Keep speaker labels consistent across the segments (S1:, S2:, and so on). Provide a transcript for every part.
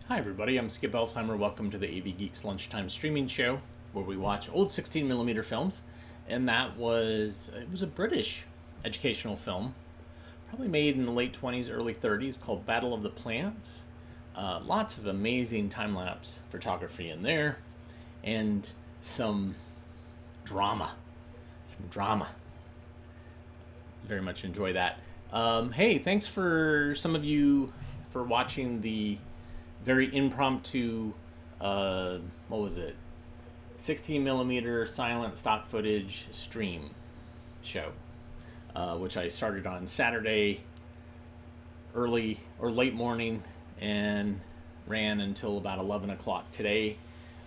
S1: Hi everybody, I'm Skip Elsheimer. Welcome to the AV Geeks Lunchtime Streaming Show, where we watch old 16mm films. And it was a British educational film, probably made in the late 20s, early 30s, called Battle of the Plants. Lots of amazing time-lapse photography in there, and some drama. Very much enjoy that. Hey, thanks for some of you for watching the very impromptu, what was it? 16mm silent stock footage stream show, which I started on Saturday early or late morning and ran until about 11 o'clock today.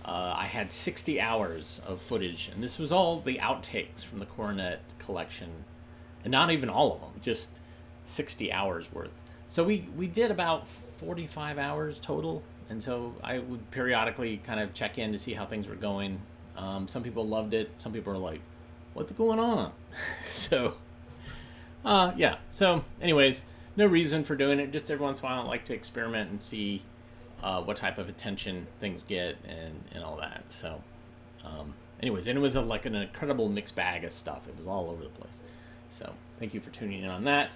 S1: I had 60 hours of footage, and this was all the outtakes from the Coronet collection, and not even all of them, just 60 hours worth. So we did about 45 hours total, and so I would periodically kind of check in to see how things were going. Some people loved it. Some people were like, what's going on? So anyways, no reason for doing it. Just every once in a while I like to experiment and see what type of attention things get and all that. So anyways, and it was like an incredible mixed bag of stuff. It was all over the place. So thank you for tuning in on that.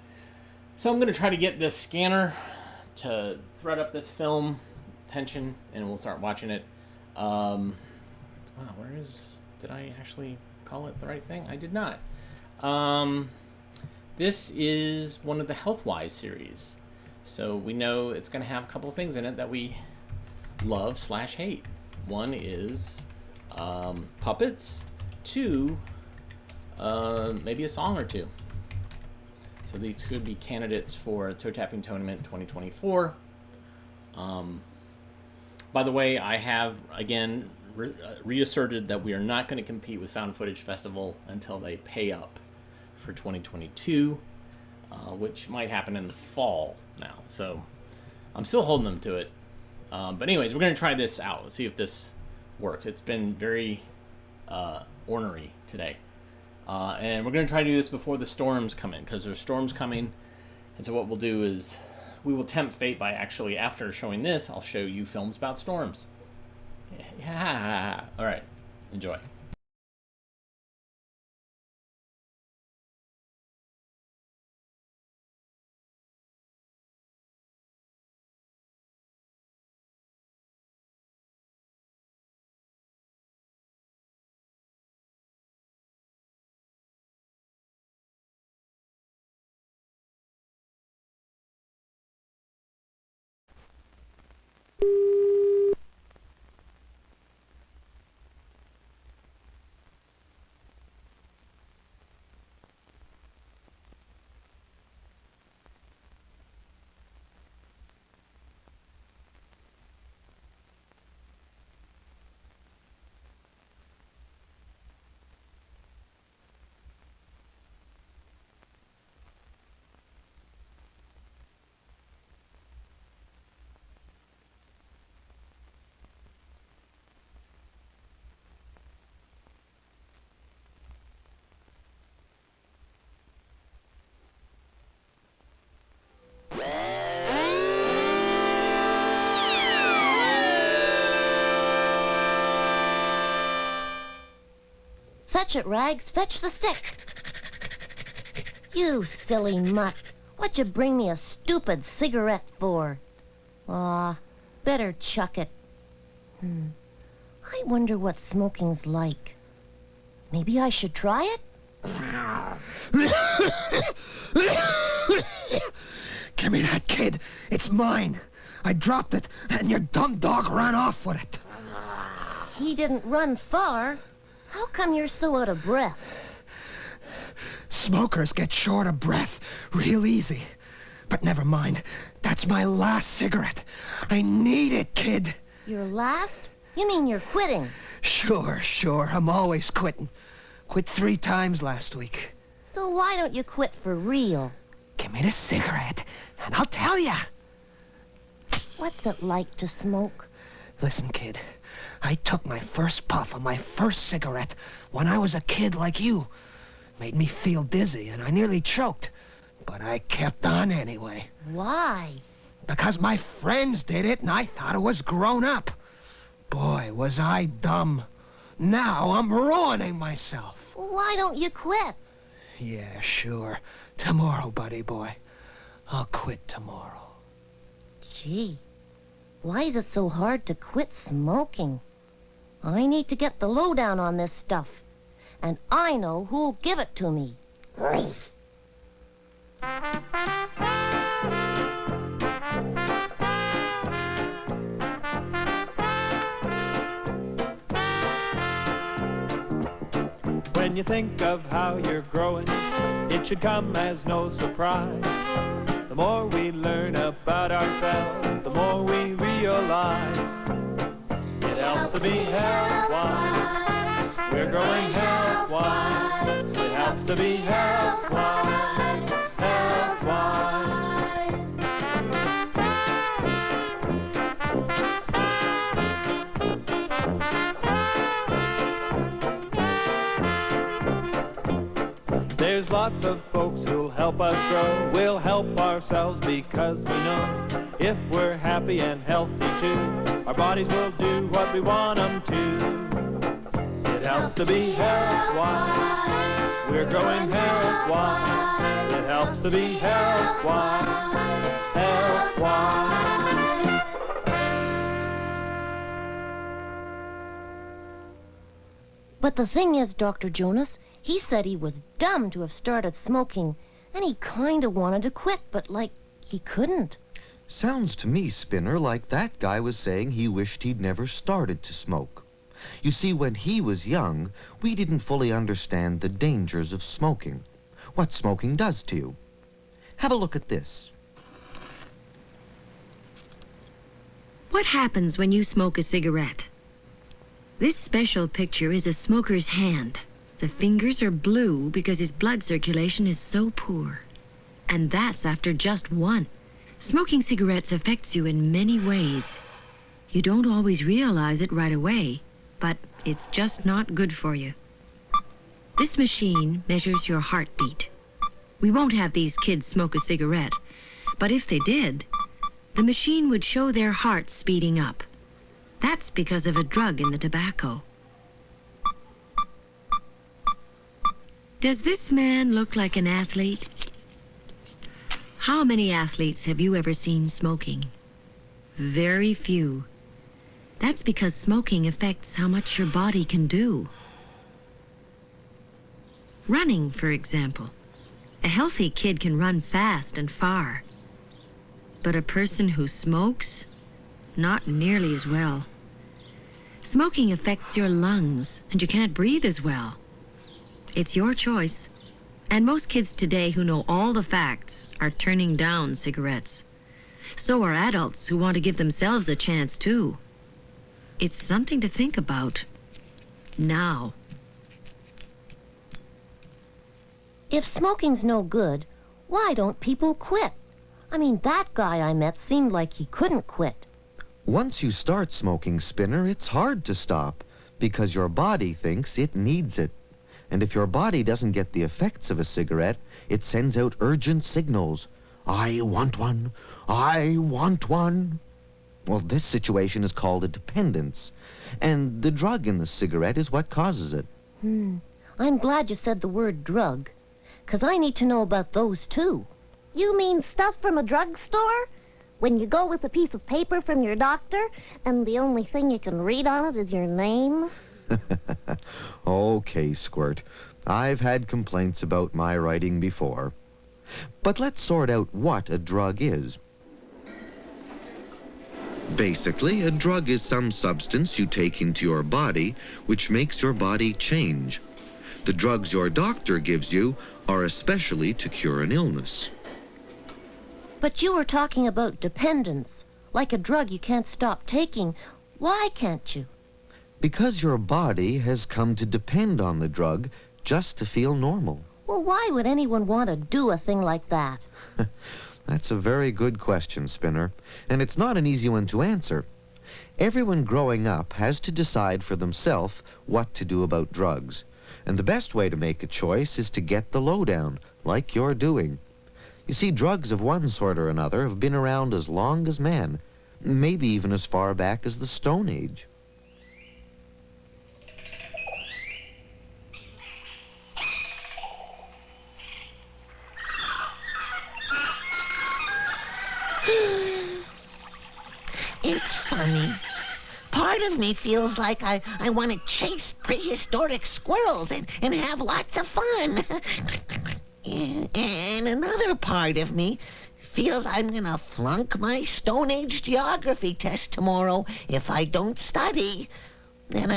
S1: So I'm going to try to get this scanner to thread up this film tension, and we'll start watching it. Did I actually call it the right thing? I did not. This is one of the Healthwise series. So we know it's going to have a couple of things in it that we love/hate. One is puppets. Two, maybe a song or two. So these could be candidates for Toe Tapping Tournament 2024. By the way, I have, again, reasserted that we are not going to compete with Found Footage Festival until they pay up for 2022, which might happen in the fall now. So I'm still holding them to it. But anyways, we're going to try this out. Let's see if this works. It's been very ornery today. And we're going to try to do this before the storms come in, because there's storms coming. And so what we'll do is we will tempt fate by actually, after showing this, I'll show you films about storms. Yeah. All right. Enjoy.
S2: Fetch it, Rags. Fetch the stick. You silly mutt. What'd you bring me a stupid cigarette for? Aw, better chuck it. I wonder what smoking's like. Maybe I should try it?
S3: Give me that, kid. It's mine. I dropped it, and your dumb dog ran off with it.
S2: He didn't run far. How come you're so out of breath?
S3: Smokers get short of breath real easy. But never mind. That's my last cigarette. I need it, kid.
S2: Your last? You mean you're quitting?
S3: Sure. I'm always quitting. Quit 3 times last week.
S2: So why don't you quit for real?
S3: Give me the cigarette, and I'll tell ya.
S2: What's it like to smoke?
S3: Listen, kid. I took my first puff on my first cigarette when I was a kid like you. Made me feel dizzy, and I nearly choked. But I kept on anyway.
S2: Why?
S3: because my friends did it and I thought it was grown up. Boy, was I dumb. Now I'm ruining myself.
S2: Why don't you quit?
S3: Yeah, sure. Tomorrow, buddy boy. I'll quit tomorrow.
S2: Gee, why is it so hard to quit smoking? I need to get the lowdown on this stuff. And I know who'll give it to me.
S4: When you think of how you're growing, it should come as no surprise. The more we learn about ourselves, the more we realize. It helps to be health-wise. We're growing health-wise. It helps to be health-wise. Health-wise. There's lots of folks who'll help us grow. We'll help ourselves because we know if we're happy and healthy too, our bodies will do what we want them to. It helps to be health-wise. We're growing health-wise. It helps to be health-wise. Health-wise.
S2: But the thing is, Dr. Jonas, he said he was dumb to have started smoking, and he kinda wanted to quit, but like, he couldn't.
S5: Sounds to me, Spinner, like that guy was saying he wished he'd never started to smoke. You see, when he was young, we didn't fully understand the dangers of smoking, what smoking does to you. Have a look at this.
S6: What happens when you smoke a cigarette? This special picture is a smoker's hand. The fingers are blue because his blood circulation is so poor. And that's after just one. Smoking cigarettes affects you in many ways. You don't always realize it right away, but it's just not good for you. This machine measures your heartbeat. We won't have these kids smoke a cigarette, but if they did, the machine would show their hearts speeding up. That's because of a drug in the tobacco. Does this man look like an athlete? How many athletes have you ever seen smoking? Very few. That's because smoking affects how much your body can do. Running, for example. A healthy kid can run fast and far. But a person who smokes, not nearly as well. Smoking affects your lungs, and you can't breathe as well. It's your choice. And most kids today who know all the facts are turning down cigarettes. So are adults who want to give themselves a chance too. It's something to think about. Now.
S2: If smoking's no good, why don't people quit? I mean, that guy I met seemed like he couldn't quit.
S5: Once you start smoking, Spinner, it's hard to stop because your body thinks it needs it. And if your body doesn't get the effects of a cigarette, it sends out urgent signals. I want one. I want one. Well, this situation is called a dependence. And the drug in the cigarette is what causes it.
S2: I'm glad you said the word drug, 'cause I need to know about those too.
S7: You mean stuff from a drugstore? When you go with a piece of paper from your doctor, and the only thing you can read on it is your name?
S5: Okay, Squirt. I've had complaints about my writing before. But let's sort out what a drug is. Basically, a drug is some substance you take into your body which makes your body change. The drugs your doctor gives you are especially to cure an illness.
S2: But you were talking about dependence, like a drug you can't stop taking. Why can't you?
S5: Because your body has come to depend on the drug just to feel normal.
S2: Well, why would anyone want to do a thing like that?
S5: That's a very good question, Spinner, and it's not an easy one to answer. Everyone growing up has to decide for themselves what to do about drugs, and the best way to make a choice is to get the lowdown, like you're doing. You see, drugs of one sort or another have been around as long as man, maybe even as far back as the Stone Age.
S3: It's funny. Part of me feels like I want to chase prehistoric squirrels and have lots of fun. And another part of me feels I'm gonna flunk my Stone Age geography test tomorrow if I don't study. And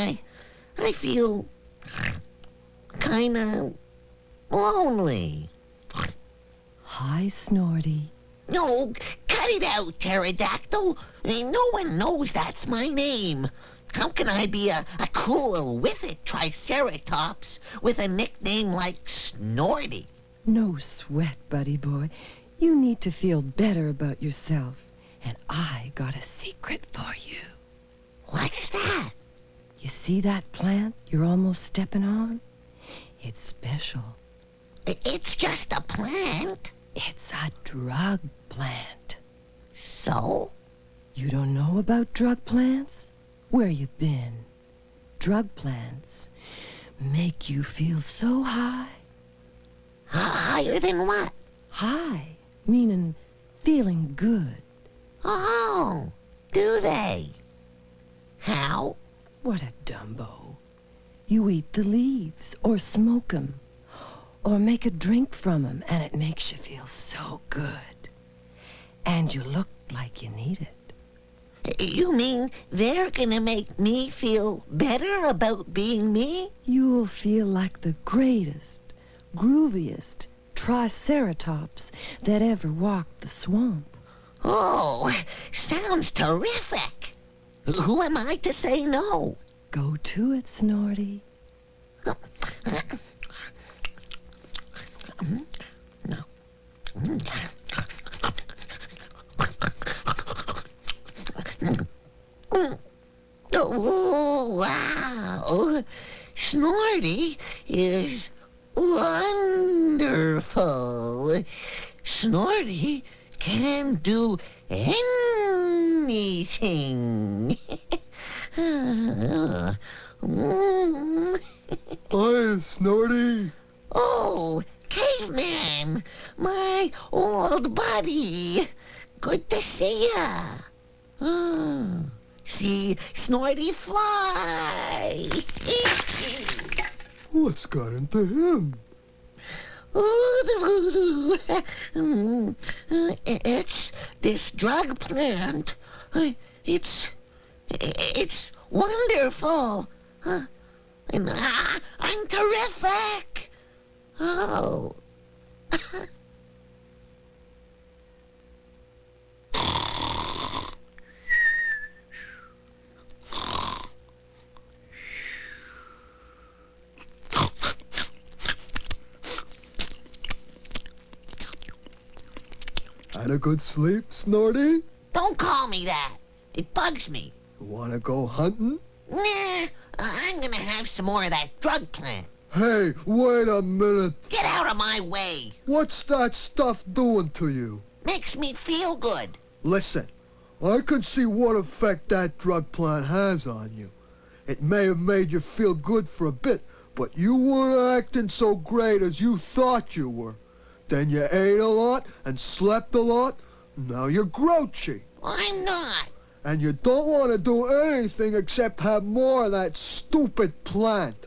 S3: I feel kinda lonely.
S8: Hi, Snorty.
S3: No, cut it out, Pterodactyl. No one knows that's my name. How can I be a cool with-it Triceratops with a nickname like Snorty?
S8: No sweat, buddy boy. You need to feel better about yourself. And I got a secret for you.
S3: What's that?
S8: You see that plant you're almost stepping on? It's special.
S3: It's just a plant.
S8: It's a drug plant.
S3: So?
S8: You don't know about drug plants? Where you been? Drug plants make you feel so high.
S3: Higher than what?
S8: High, meaning feeling good.
S3: Oh, do they? How?
S8: What a dumbo. You eat the leaves or smoke 'em or make a drink from 'em and it makes you feel so good. And you look like you need it.
S3: You mean they're gonna make me feel better about being me?
S8: You'll feel like the greatest, grooviest Triceratops that ever walked the swamp.
S3: Oh, sounds terrific. Who am I to say no?
S8: Go to it, Snorty.
S3: Oh, wow. Snorty is wonderful. Snorty can do anything.
S9: Hi, Snorty.
S3: Oh, caveman, my old buddy. Good to see ya. See Snorty fly.
S9: What's got into him?
S3: It's this drug plant. It's wonderful. And I'm terrific. Oh.
S9: Had a good sleep, Snorty?
S3: Don't call me that. It bugs me.
S9: Wanna go hunting?
S3: Nah, I'm gonna have some more of that drug plant.
S9: Hey, wait a minute.
S3: Get out of my way.
S9: What's that stuff doing to you?
S3: Makes me feel good.
S9: Listen, I can see what effect that drug plant has on you. It may have made you feel good for a bit, but you weren't acting so great as you thought you were. Then you ate a lot and slept a lot. Now you're grouchy.
S3: I'm not.
S9: And you don't want to do anything except have more of that stupid plant.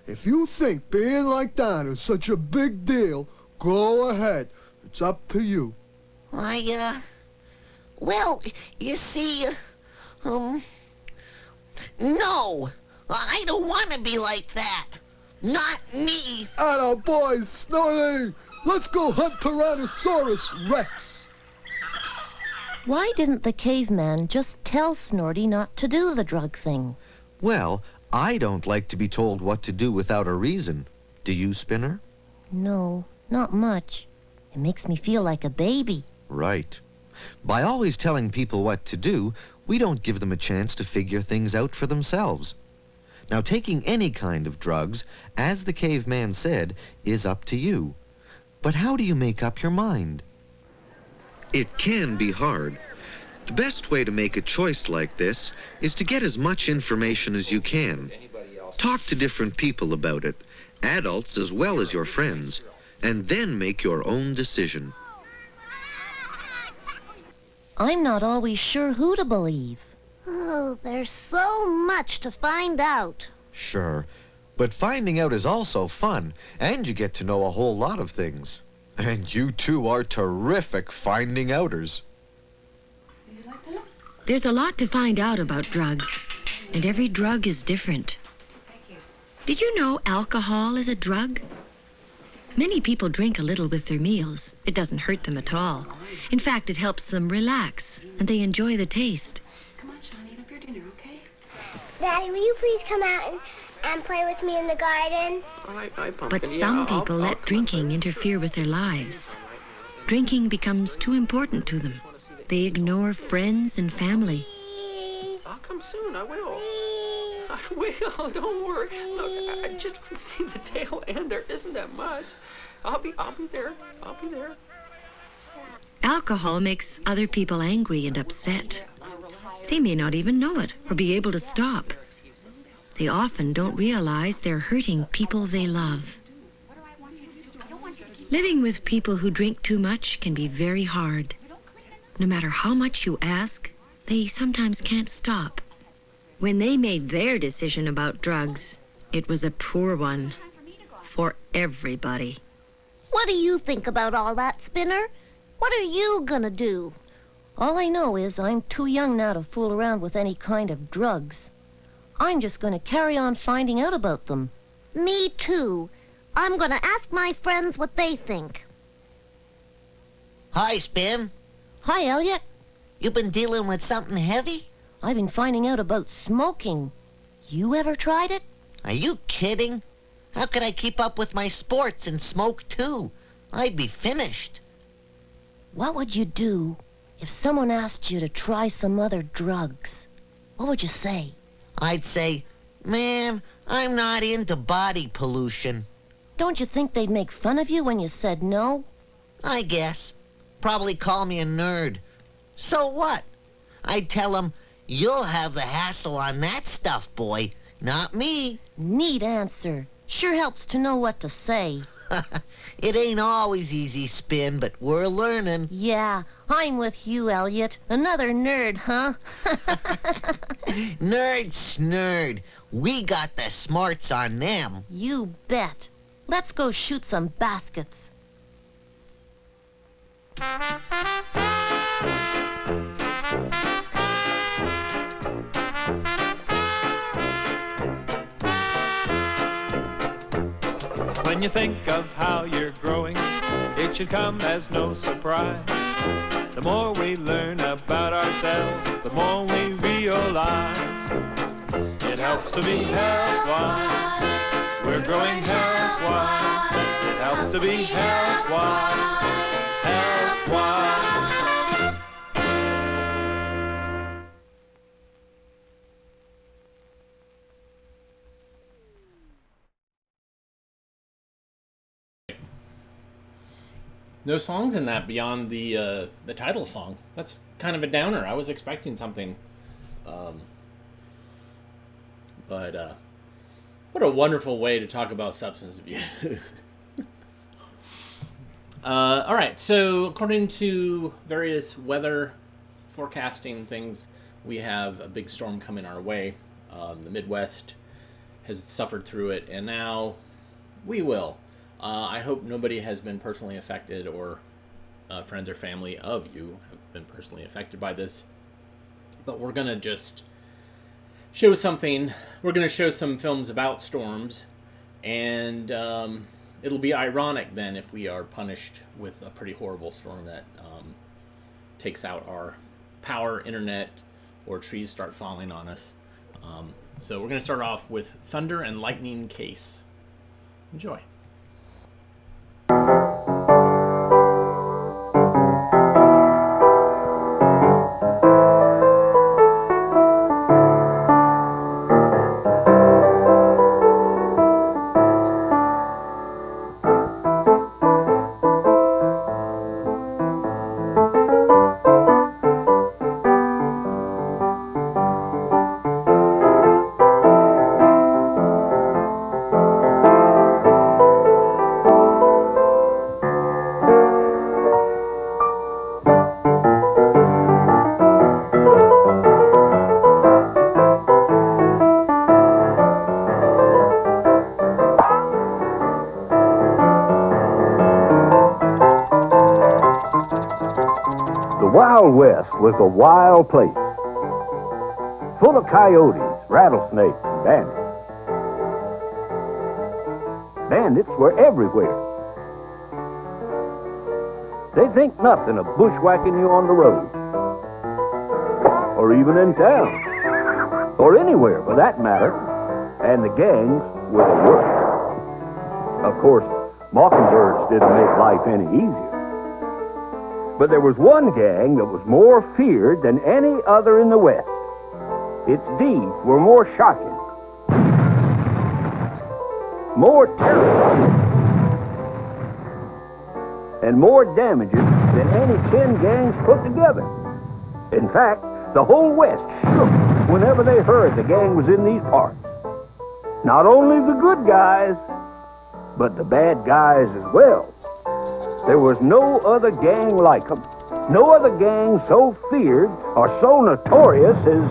S9: If you think being like that is such a big deal, go ahead. It's up to you.
S3: Well, you see, no. I don't want to be like that. Not me.
S9: Atta boy, Snorty! Let's go hunt Tyrannosaurus Rex.
S2: Why didn't the caveman just tell Snorty not to do the drug thing?
S5: Well, I don't like to be told what to do without a reason. Do you, Spinner?
S2: No, not much. It makes me feel like a baby.
S5: Right. By always telling people what to do, we don't give them a chance to figure things out for themselves. Now, taking any kind of drugs, as the caveman said, is up to you. But how do you make up your mind? It can be hard. The best way to make a choice like this is to get as much information as you can. Talk to different people about it, adults as well as your friends, and then make your own decision.
S2: I'm not always sure who to believe.
S7: Oh, there's so much to find out.
S5: Sure, but finding out is also fun, and you get to know a whole lot of things. And you two are terrific finding outers.
S6: There's a lot to find out about drugs, and every drug is different. Did you know alcohol is a drug? Many people drink a little with their meals. It doesn't hurt them at all. In fact, it helps them relax, and they enjoy the taste.
S10: Come on, Shawnee, have your dinner, okay?
S11: Daddy, will you please come out and play with me in the garden?
S10: All right, Pumpkin.
S6: But some people let drinking interfere with their lives. Drinking becomes too important to them. They ignore friends and family.
S11: Please.
S10: I'll come soon, I will.
S11: Please.
S10: I will, don't worry. Look, I just want to see the tail end. There isn't that much. I'll be there. I'll be there.
S6: Alcohol makes other people angry and upset. They may not even know it or be able to stop. They often don't realize they're hurting people they love. Living with people who drink too much can be very hard. No matter how much you ask, they sometimes can't stop. When they made their decision about drugs, it was a poor one for everybody.
S7: What do you think about all that, Spinner? What are you gonna do?
S2: All I know is I'm too young now to fool around with any kind of drugs. I'm just going to carry on finding out about them.
S7: Me too. I'm gonna ask my friends what they think.
S3: Hi, Spin.
S2: Hi, Elliot.
S3: You been dealing with something heavy?
S2: I've been finding out about smoking. You ever tried it?
S3: Are you kidding? How could I keep up with my sports and smoke too? I'd be finished.
S2: What would you do if someone asked you to try some other drugs? What would you say?
S3: I'd say, man, I'm not into body pollution.
S2: Don't you think they'd make fun of you when you said no?
S3: I guess. Probably call me a nerd. So what? I'd tell them, you'll have the hassle on that stuff, boy. Not me.
S2: Neat answer. Sure helps to know what to say.
S3: It ain't always easy, Spin, but we're learning.
S2: Yeah, I'm with you, Elliot. Another nerd, huh?
S3: Nerd snerd. We got the smarts on them.
S2: You bet. Let's go shoot some baskets.
S4: When you think of how you're growing, it should come as no surprise. The more we learn about ourselves, the more we realize. It helps to be health-wise. We're growing health-wise. It helps to be health-wise. Health-wise.
S1: No songs in that beyond the title song. That's kind of a downer. I was expecting something, but what a wonderful way to talk about substance abuse. All right, so according to various weather forecasting things, we have a big storm coming our way. The Midwest has suffered through it, and now we will. I hope nobody has been personally affected, or friends or family of you have been personally affected by this. But we're going to just show something. We're going to show some films about storms, and it'll be ironic then if we are punished with a pretty horrible storm that takes out our power, internet, or trees start falling on us. So we're going to start off with Thunder and Lightning Case. Enjoy.
S12: The Wild West was a wild place, full of coyotes, rattlesnakes, and bandits. Bandits were everywhere. They think nothing of bushwhacking you on the road, or even in town, or anywhere for that matter, and the gangs were the worst. Of course, mockingbirds didn't make life any easier. But there was one gang that was more feared than any other in the West. Its deeds were more shocking, more terrifying, and more damaging than any 10 gangs put together. In fact, the whole West shook whenever they heard the gang was in these parts. Not only the good guys, but the bad guys as well. There was no other gang like them. No other gang so feared or so notorious as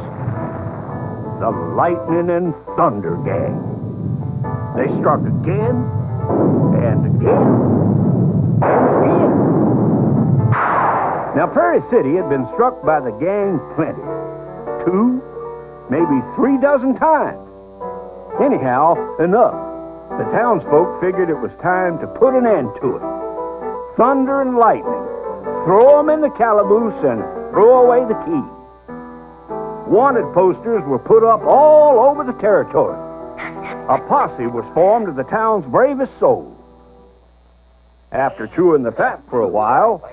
S12: the Lightning and Thunder Gang. They struck again and again and again. Now, Prairie City had been struck by the gang plenty. 2, maybe 3 dozen times. Anyhow, enough. The townsfolk figured it was time to put an end to it. Thunder and lightning, throw them in the calaboose and throw away the key. Wanted posters were put up all over the territory. A posse was formed of the town's bravest souls. After chewing the fat for a while,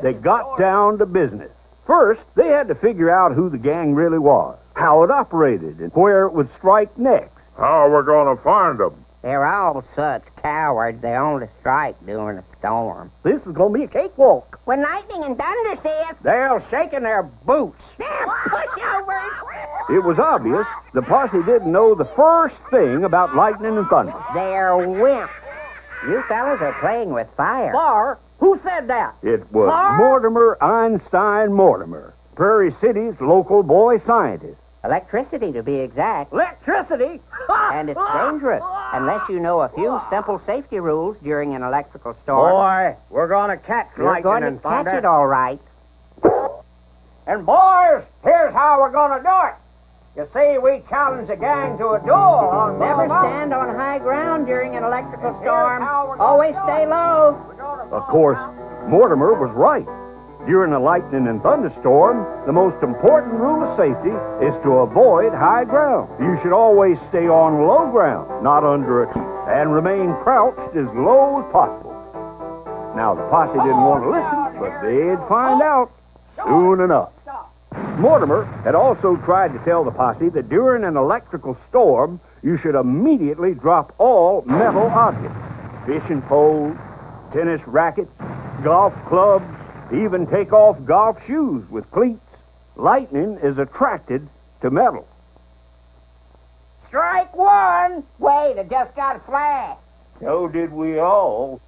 S12: they got down to business. First, they had to figure out who the gang really was, how it operated, and where it would strike next.
S13: How are we going to find them?
S14: They're all such cowards, they only strike during a storm.
S12: This is going to be a cakewalk.
S14: When lightning and thunder says,
S12: They're shaking their boots.
S14: they're pushovers.
S12: It was obvious the posse didn't know the first thing about lightning and thunder.
S14: They're wimps. You fellas are playing with fire.
S12: Fire? Who said that? It was Mortimer Einstein Mortimer, Prairie City's local boy scientist.
S14: Electricity, to be exact.
S12: Electricity?
S14: And it's dangerous, unless you know a few simple safety rules during an electrical storm.
S12: Boy, we're going to catch
S14: You're
S12: lightning
S14: going
S12: and
S14: to catch
S12: thunder.
S14: it all right.
S12: And boys, here's how we're going to do it. You see, we challenge the gang to a duel on
S14: Never stand on high ground during an electrical storm. Always stay low.
S12: Of course, Mortimer was right. During a lightning and thunderstorm, the most important rule of safety is to avoid high ground. You should always stay on low ground, not under a tree, and remain crouched as low as possible. Now, the posse didn't want to listen, but they'd find out soon enough. Mortimer had also tried to tell the posse that during an electrical storm, you should immediately drop all metal objects. Fishing poles, tennis rackets, golf clubs, even take off golf shoes with cleats. Lightning is attracted to metal.
S14: Strike one. Wait, it just got flashed.
S12: So did we all.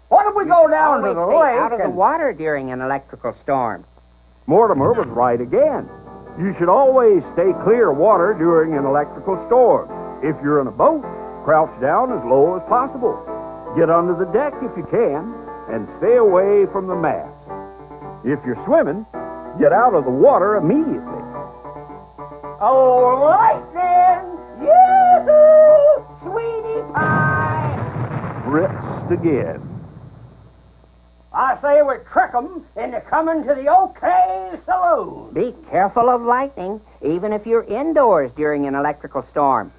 S12: What if we go down to
S14: Always
S12: the
S14: stay
S12: lake
S14: out of the
S12: and...
S14: water during an electrical storm.
S12: Mortimer was right again. You should always stay clear of water during an electrical storm. If you're in a boat, crouch down as low as possible. Get under the deck if you can, and stay away from the mast. If you're swimming, get out of the water immediately.
S14: Oh, lightning! Yoo-hoo! Sweetie pie!
S12: Ripped again. I say we trick 'em into coming to the OK Saloon.
S14: Be careful of lightning, even if you're indoors during an electrical storm.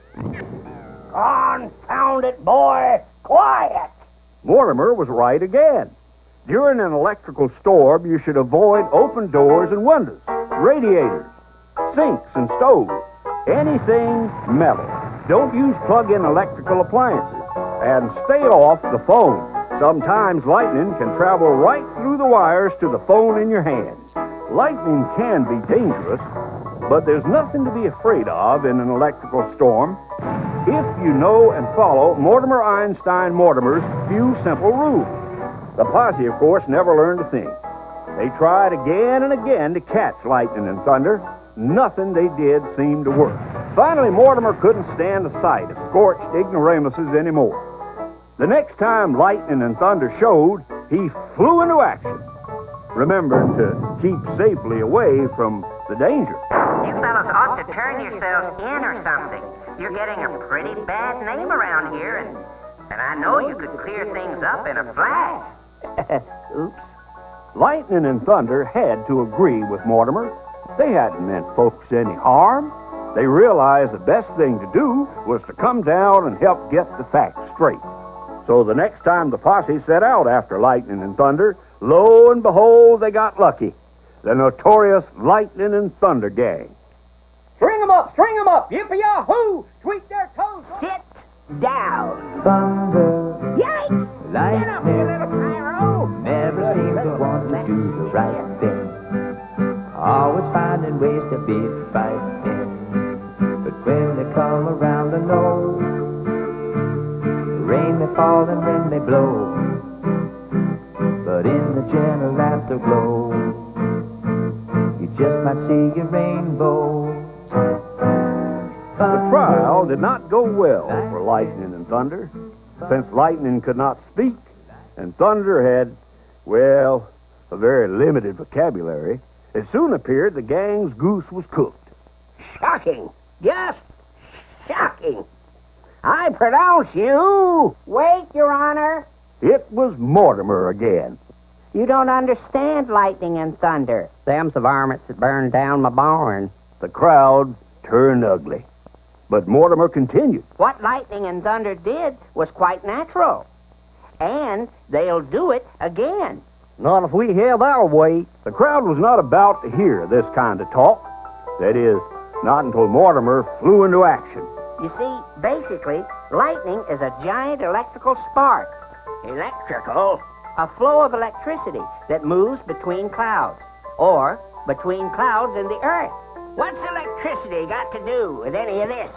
S12: Confound it, boy! Quiet! Mortimer was right again. During an electrical storm, you should avoid open doors and windows, radiators, sinks and stoves, anything metal. Don't use plug-in electrical appliances, and stay off the phone. Sometimes lightning can travel right through the wires to the phone in your hands. Lightning can be dangerous, but there's nothing to be afraid of in an electrical storm if you know and follow Mortimer Einstein Mortimer's few simple rules. The posse, of course, never learned a thing. They tried again and again to catch lightning and thunder. Nothing they did seemed to work. Finally, Mortimer couldn't stand the sight of scorched ignoramuses anymore. The next time lightning and thunder showed, he flew into action. remembered to keep safely away from the danger.
S14: You fellas ought to turn yourselves in or something. You're getting a pretty bad name around here, and I know you could clear things up in a flash.
S12: Oops. Lightning and Thunder had to agree with Mortimer. They hadn't meant folks any harm. They realized the best thing to do was to come down and help get the facts straight. So the next time the posse set out after Lightning and Thunder, lo and behold, they got lucky. The notorious Lightning and Thunder gang.
S14: String 'em up! Yippee-yahoo! Tweak their toes! Sit down!
S15: Thunder,
S14: Yikes!
S15: lightning,
S14: Get up, you little pyro!
S15: never seem to want to do the right thing. Always finding ways to be fighting. But when they come around the know, rain may fall and wind may blow, but in the gentle afterglow, you just might see a rainbow.
S12: The trial did not go well for Lightning and Thunder, since Lightning could not speak, and Thunder had, well, a very limited vocabulary. It soon appeared the gang's goose was cooked.
S14: Shocking! Just shocking! I pronounce you... Wait, Your Honor.
S12: It was Mortimer again.
S14: You don't understand Lightning and Thunder. Them's the varmints that burned down my barn.
S12: The crowd turned ugly. But Mortimer continued.
S14: What Lightning and Thunder did was quite natural. And they'll do it again.
S12: Not if we have our way. The crowd was not about to hear this kind of talk. That is, not until Mortimer flew into action.
S14: You see, basically, lightning is a giant electrical spark. Electrical? A flow of electricity that moves between clouds, or between clouds and the earth. What's electricity got to do with any of this?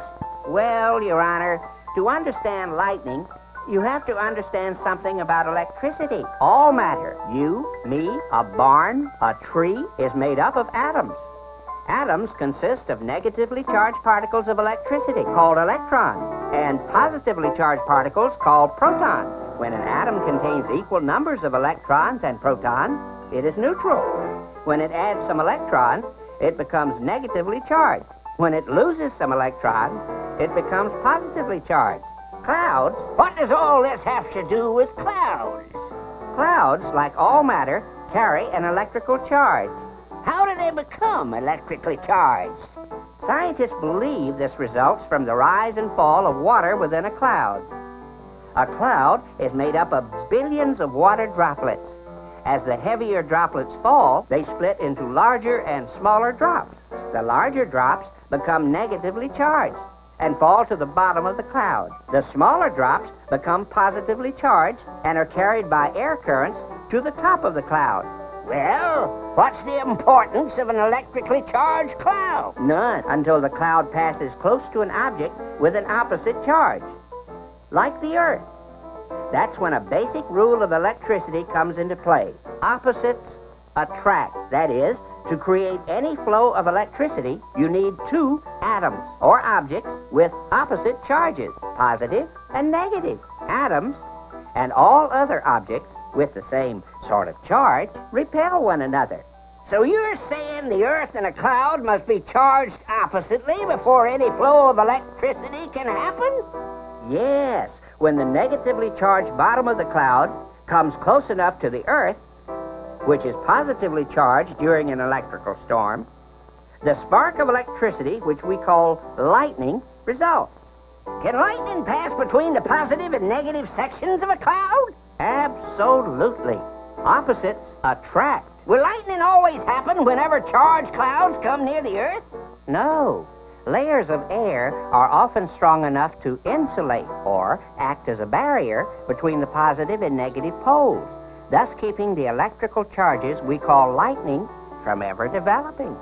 S14: Well, Your Honor, to understand lightning, you have to understand something about electricity. All matter, you, me, a barn, a tree, is made up of atoms. Atoms consist of negatively charged particles of electricity called electrons, and positively charged particles called protons. When an atom contains equal numbers of electrons and protons, it is neutral. When it adds some electrons, it becomes negatively charged. When it loses some electrons, it becomes positively charged. Clouds? What does all this have to do with clouds? Clouds, like all matter, carry an electrical charge. How do they become electrically charged? Scientists believe this results from the rise and fall of water within a cloud. A cloud is made up of billions of water droplets. As the heavier droplets fall, they split into larger and smaller drops. The larger drops become negatively charged and fall to the bottom of the cloud. The smaller drops become positively charged and are carried by air currents to the top of the cloud. Well, what's the importance of an electrically charged cloud? None, until the cloud passes close to an object with an opposite charge, like the Earth. That's when a basic rule of electricity comes into play. Opposites attract. That is, to create any flow of electricity, you need two atoms, or objects, with opposite charges, positive and negative. Atoms and all other objects with the same sort of charge repel one another. So you're saying the Earth and a cloud must be charged oppositely before any flow of electricity can happen? Yes, when the negatively charged bottom of the cloud comes close enough to the Earth, which is positively charged during an electrical storm, the spark of electricity, which we call lightning, results. Can lightning pass between the positive and negative sections of a cloud? Absolutely. Opposites attract. Will lightning always happen whenever charged clouds come near the Earth? No. Layers of air are often strong enough to insulate or act as a barrier between the positive and negative poles, thus keeping the electrical charges we call lightning from ever developing.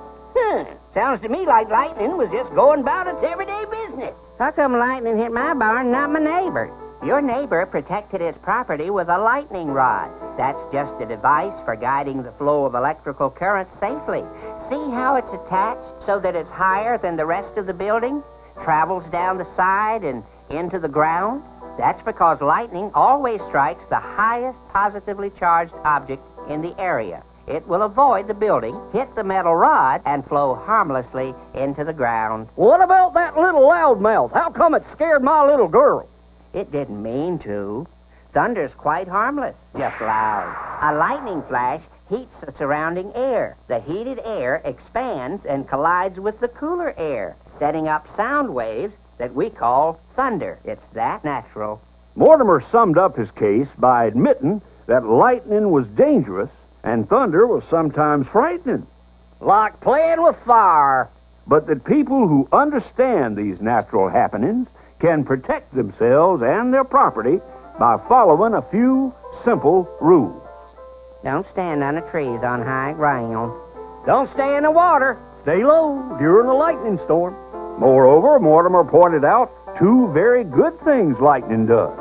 S14: Sounds to me like lightning was just going about its everyday business. How come lightning hit my barn, not my neighbor's? Your neighbor protected his property with a lightning rod. That's just a device for guiding the flow of electrical current safely. See how it's attached so that it's higher than the rest of the building? Travels down the side and into the ground? That's because lightning always strikes the highest positively charged object in the area. it will avoid the building, hit the metal rod, and flow harmlessly into the ground.
S12: What about that little loudmouth? How come it scared my little girl?
S14: It didn't mean to. Thunder's quite harmless, just loud. A lightning flash heats the surrounding air. The heated air expands and collides with the cooler air, setting up sound waves that we call thunder. It's that natural.
S12: Mortimer summed up his case by admitting that lightning was dangerous and thunder was sometimes frightening.
S14: Like playing with fire.
S12: But that people who understand these natural happenings can protect themselves and their property by following a few simple rules.
S14: Don't stand under trees on high ground.
S12: Don't stay in the water. Stay low during a lightning storm. Moreover, Mortimer pointed out two very good things lightning does.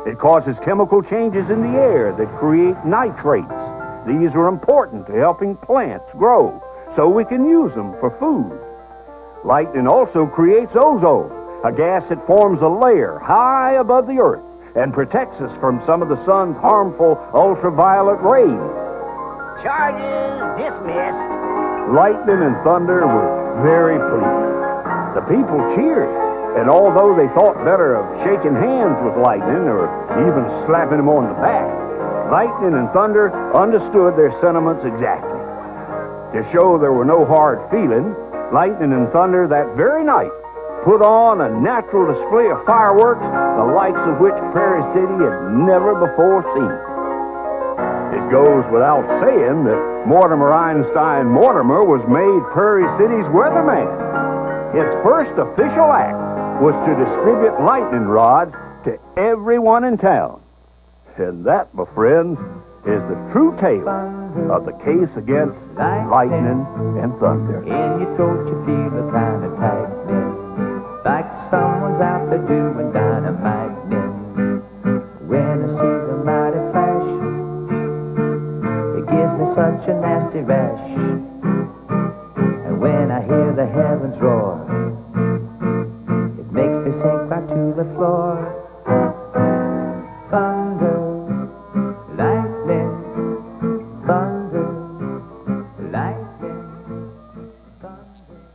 S12: It causes chemical changes in the air that create nitrates. These are important to helping plants grow, so we can use them for food. Lightning also creates ozone, a gas that forms a layer high above the earth and protects us from some of the sun's harmful ultraviolet rays.
S14: Charges dismissed.
S12: Lightning and thunder were very pleased. The people cheered, and although they thought better of shaking hands with lightning or even slapping him on the back, lightning and thunder understood their sentiments exactly. To show there were no hard feelings, lightning and thunder that very night put on a natural display of fireworks, the likes of which Prairie City had never before seen. It goes without saying that Mortimer Einstein Mortimer was made Prairie City's weatherman. His first official act was to distribute lightning rods to everyone in town. And that, my friends, is the true tale of the case against lightning and thunder.
S15: In your throat you feel a kind of tightening, like someone's out there doing dynamite. When I see the mighty flash, it gives me such a nasty rash. And when I hear the heavens roar, it makes me sink right to the floor. Thunder, lightning, thunder, lightning, thunder.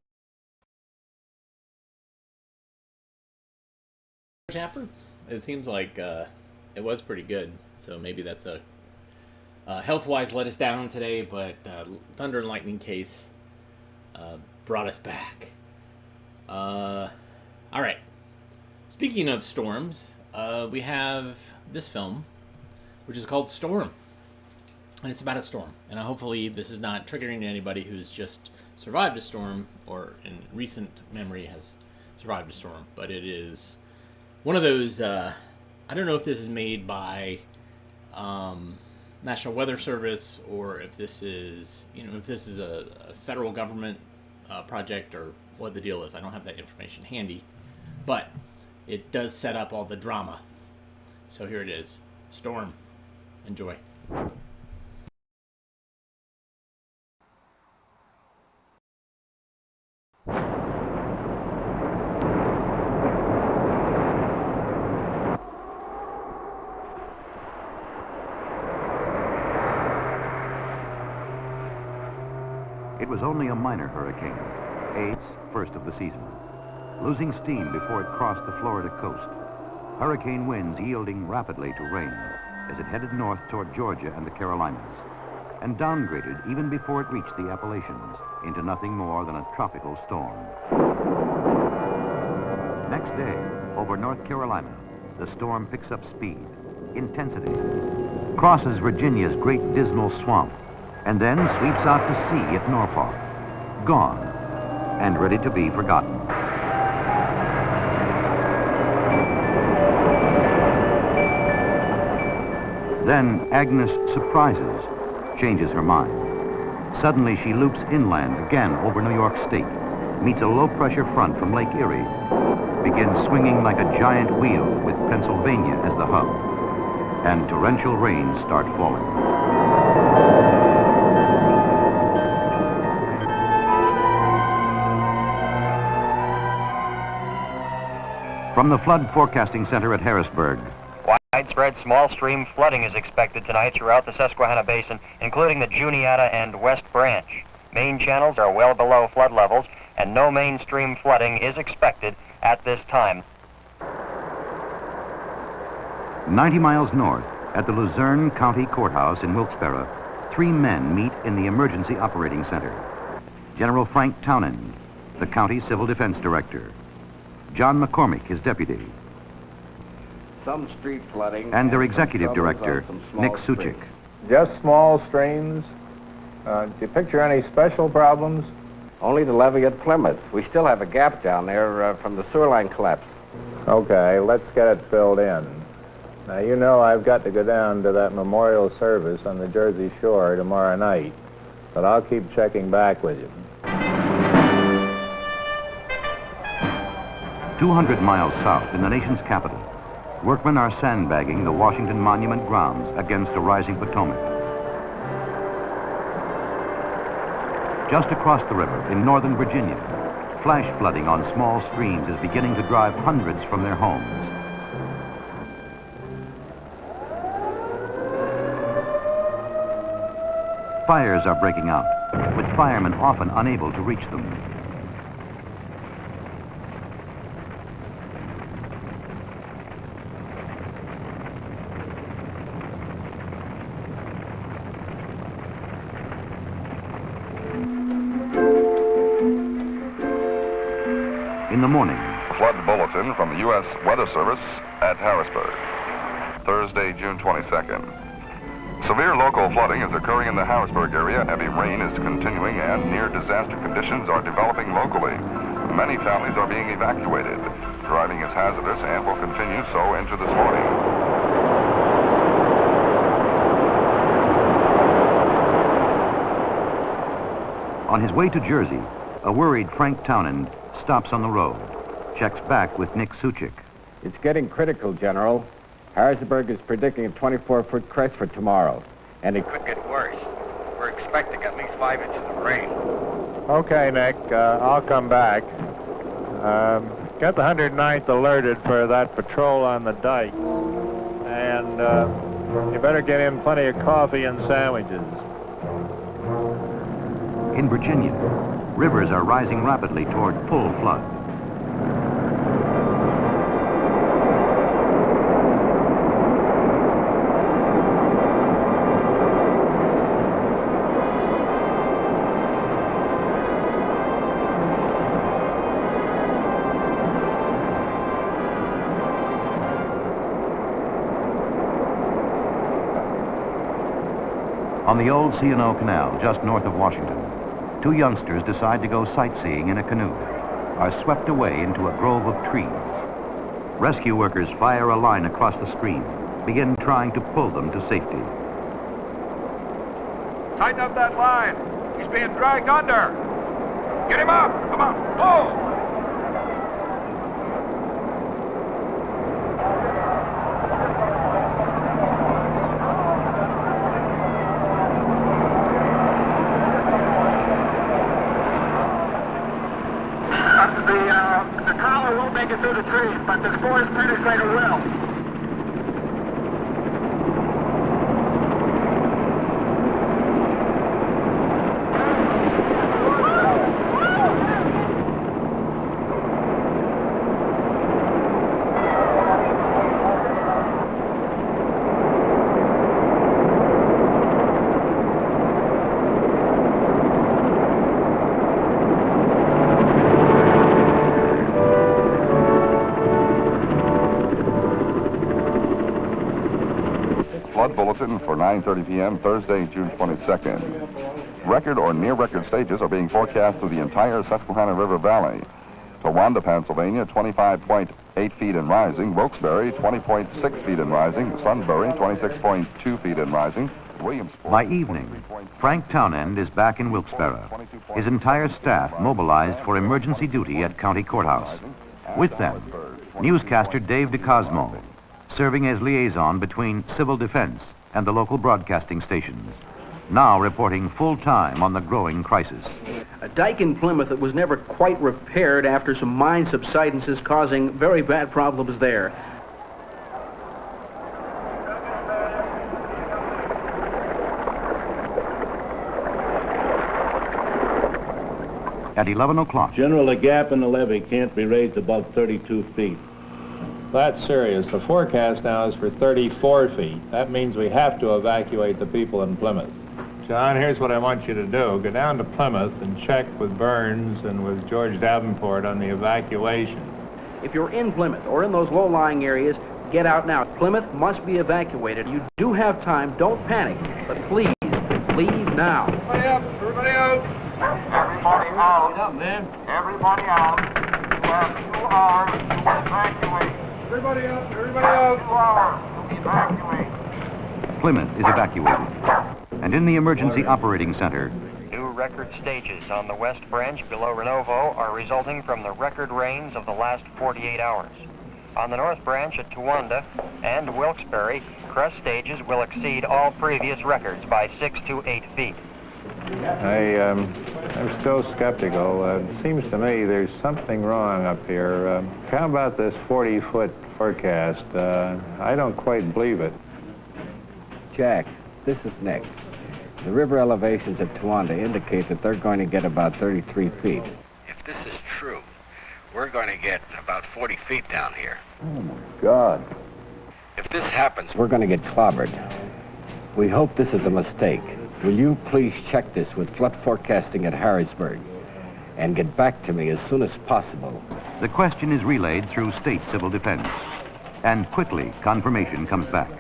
S1: Chapter? It seems like it was pretty good, so maybe that's a Healthwise let us down today, but Thunder and Lightning case brought us back. All right. Speaking of storms, we have this film, which is called Storm, and it's about a storm. And hopefully, this is not triggering anybody who's just survived a storm or in recent memory has survived a storm. But it is one of those. I don't know if this is made by National Weather Service or if this is, if this is a federal government project or what the deal is. I don't have that information handy, but it does set up all the drama. So here it is, Storm. Enjoy.
S16: It was only a minor hurricane, its first of the season, losing steam before it crossed the Florida coast. Hurricane winds yielding rapidly to rain as it headed north toward Georgia and the Carolinas, and downgraded even before it reached the Appalachians into nothing more than a tropical storm. Next day, over North Carolina, the storm picks up speed, intensity, crosses Virginia's Great Dismal Swamp, and then sweeps out to sea at Norfolk, gone and ready to be forgotten. Then Agnes surprises, changes her mind. Suddenly she loops inland again over New York State, meets a low-pressure front from Lake Erie, begins swinging like a giant wheel with Pennsylvania as the hub, and torrential rains start falling. From the Flood Forecasting Center at Harrisburg,
S17: Widespread small stream flooding is expected tonight throughout the Susquehanna Basin, including the Juniata and West Branch. Main channels are well below flood levels, and no mainstream flooding is expected at this time.
S16: 90 miles north, at the Luzerne County Courthouse in Wilkes-Barre, 3 men meet in the Emergency Operating Center. General Frank Townend, the County Civil Defense Director. John McCormick, his deputy.
S18: Some street flooding.
S16: And their Executive Director, Nick Suchik.
S19: Just small streams. Do you picture any special problems?
S18: Only the levee at Plymouth. We still have a gap down there from the sewer line collapse.
S19: Okay, let's get it filled in. Now, you know I've got to go down to that memorial service on the Jersey Shore tomorrow night, but I'll keep checking back with you.
S16: 200 miles south in the nation's capital, workmen are sandbagging the Washington Monument grounds against a rising Potomac. Just across the river in northern Virginia, flash flooding on small streams is beginning to drive hundreds from their homes. Fires are breaking out, with firemen often unable to reach them. In the morning.
S20: Flood bulletin from the U.S. Weather Service at Harrisburg. Thursday, June 22nd. Severe local flooding is occurring in the Harrisburg area. Heavy rain is continuing and near disaster conditions are developing locally. Many families are being evacuated. Driving is hazardous and will continue so into this morning.
S16: On his way to Jersey, a worried Frank Townend stops on the road, checks back with Nick Suchik.
S18: It's getting critical, General. Harrisburg is predicting a 24-foot crest for tomorrow, and it could get worse. We're expecting at least 5 inches of rain.
S19: Okay, Nick, I'll come back. Get the 109th alerted for that patrol on the dike. And you better get in plenty of coffee and sandwiches.
S16: In Virginia, rivers are rising rapidly toward full flood. On the old C&O Canal, just north of Washington, 2 youngsters decide to go sightseeing in a canoe, are swept away into a grove of trees. Rescue workers fire a line across the stream, begin trying to pull them to safety.
S13: Tighten up that line. He's being dragged under. Get him up. Come on. Pull.
S21: The collar won't make it through the trees, but the forest penetrator will.
S20: Flood bulletin for 9:30 p.m. Thursday, June 22nd. Record or near record stages are being forecast through the entire Susquehanna River Valley. Towanda, Pennsylvania, 25.8 feet and rising. Wilkes-Barre, 20.6 feet and rising. Sunbury, 26.2 feet and rising. Williamsport.
S16: By evening, Frank Townend is back in Wilkes-Barre, his entire staff mobilized for emergency duty at County Courthouse. With them, newscaster Dave DeCosmo, serving as liaison between civil defense and the local broadcasting stations, now reporting full-time on the growing crisis.
S22: A dike in Plymouth that was never quite repaired after some mine subsidences causing very bad problems there.
S16: At 11 o'clock,
S8: General, the gap in the levee can't be raised above 32 feet.
S19: That's serious. The forecast now is for 34 feet. That means we have to evacuate the people in Plymouth. John, here's what I want you to do. Go down to Plymouth and check with Burns and with George Davenport on the evacuation.
S22: If you're in Plymouth or in those low-lying areas, get out now. Plymouth must be evacuated. You do have time. Don't panic. But please, leave now.
S13: Everybody up! Everybody out! Everybody out! What up, man? Everybody out. You have 2 hours to evacuate. Everybody up! Everybody out! 2 hours to evacuate.
S16: Plymouth is evacuated. And in the Emergency Operating Center,
S17: New record stages on the West Branch below Renovo are resulting from the record rains of the last 48 hours. On the North Branch at Towanda and Wilkes-Barre, crest stages will exceed all previous records by 6 to 8 feet.
S19: I'm still skeptical. It seems to me there's something wrong up here. How about this 40-foot forecast? I don't quite believe it.
S18: Jack, this is Nick. The river elevations at Towanda indicate that they're going to get about 33 feet.
S9: If this is true, we're going to get about 40 feet down here.
S18: Oh, my God.
S9: If this happens,
S18: We're going to get clobbered. We hope this is a mistake. Will you please check this with flood forecasting at Harrisburg and get back to me as soon as possible?
S16: the question is relayed through state civil defense. And quickly, confirmation comes back.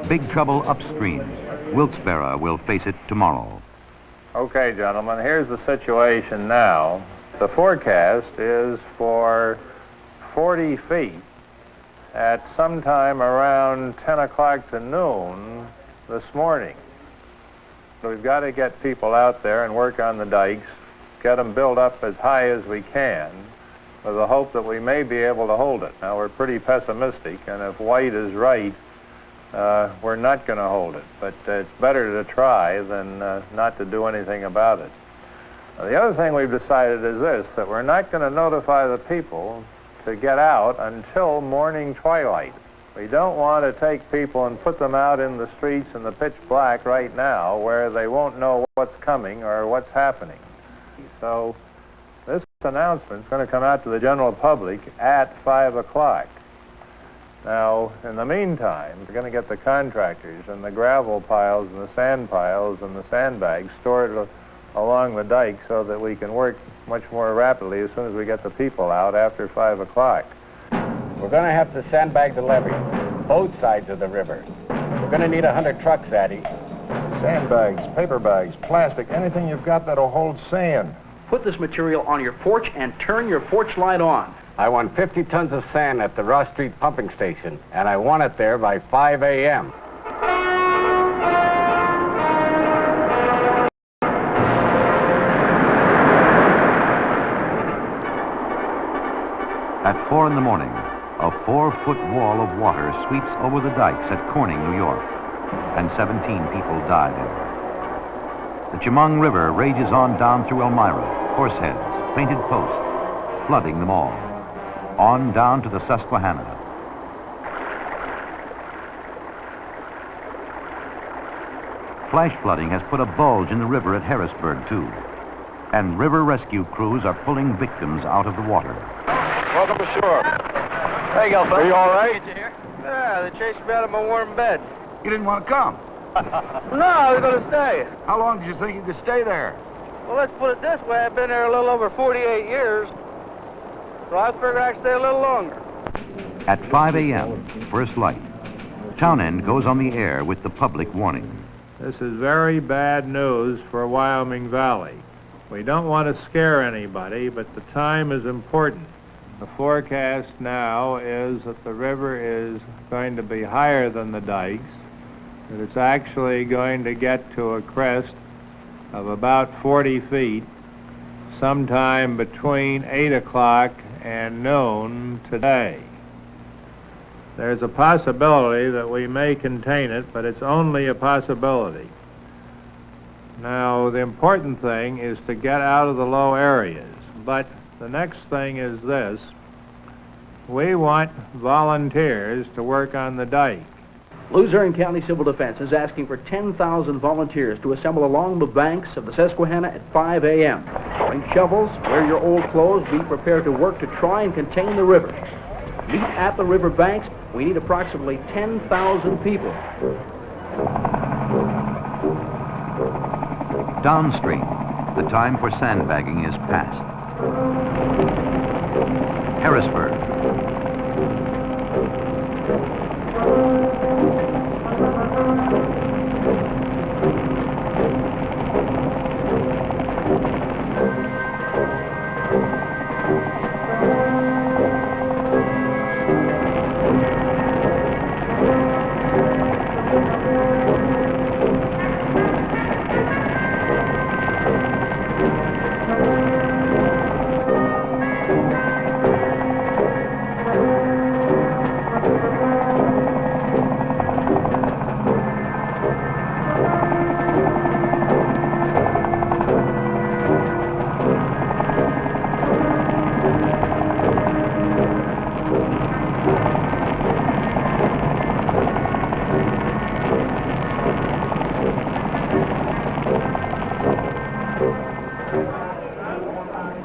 S16: Big trouble upstream. Wilkes-Barre will face it tomorrow.
S19: Okay, gentlemen, here's the situation now. The forecast is for 40 feet at sometime around 10 o'clock to noon this morning. We've got to get people out there and work on the dikes, get them built up as high as we can, with the hope that we may be able to hold it. Now, we're pretty pessimistic, and if White is right, we're not going to hold it. But it's better to try than not to do anything about it. The other thing we've decided is this, that we're not going to notify the people to get out until morning twilight. We don't want to take people and put them out in the streets in the pitch black right now where they won't know what's coming or what's happening. So this announcement is going to come out to the general public at 5 o'clock. Now, in the meantime, we're going to get the contractors and the gravel piles and the sand piles and the sandbags stored along the dike so that we can work much more rapidly as soon as we get the people out after 5 o'clock.
S18: We're going to have to sandbag the levees, both sides of the river. We're going to need 100 trucks, Addy.
S19: Sandbags, paper bags, plastic, anything you've got that'll hold sand.
S22: Put this material on your porch and turn your porch light on.
S18: I want 50 tons of sand at the Ross Street pumping station, and I want it there by 5 a.m.
S16: At 4 in the morning, a 4-foot wall of water sweeps over the dikes at Corning, New York, and 17 people die there. The Chemung River rages on down through Elmira, Horseheads, Painted Post, flooding them all. On down to the Susquehanna. Flash flooding has put a bulge in the river at Harrisburg, too. And river rescue crews are pulling victims out of the water.
S23: Welcome ashore.
S13: Hey, Gilbert.
S23: Are you all right?
S13: Yeah, they chased me out of my warm bed.
S23: You didn't want to come.
S13: No, I was going to stay.
S23: How long did you think you could stay there?
S13: Well, let's put it this way. I've been there a little over 48 years. So I figured I'd stay a little longer.
S16: At 5 a.m., first light, Townend goes on the air with the public warning.
S19: This is very bad news for Wyoming Valley. We don't want to scare anybody, but the time is important. The forecast now is that the river is going to be higher than the dikes, that it's actually going to get to a crest of about 40 feet sometime between 8 o'clock and noon today. There's a possibility that we may contain it, but it's only a possibility. Now, the important thing is to get out of the low areas, but the next thing is this. We want volunteers to work on the dike.
S22: Luzerne County Civil Defense is asking for 10,000 volunteers to assemble along the banks of the Susquehanna at 5 a.m. Bring shovels, wear your old clothes, be prepared to work to try and contain the river. Meet at the river banks. We need approximately 10,000 people.
S16: Downstream, the time for sandbagging is past. Harrisburg.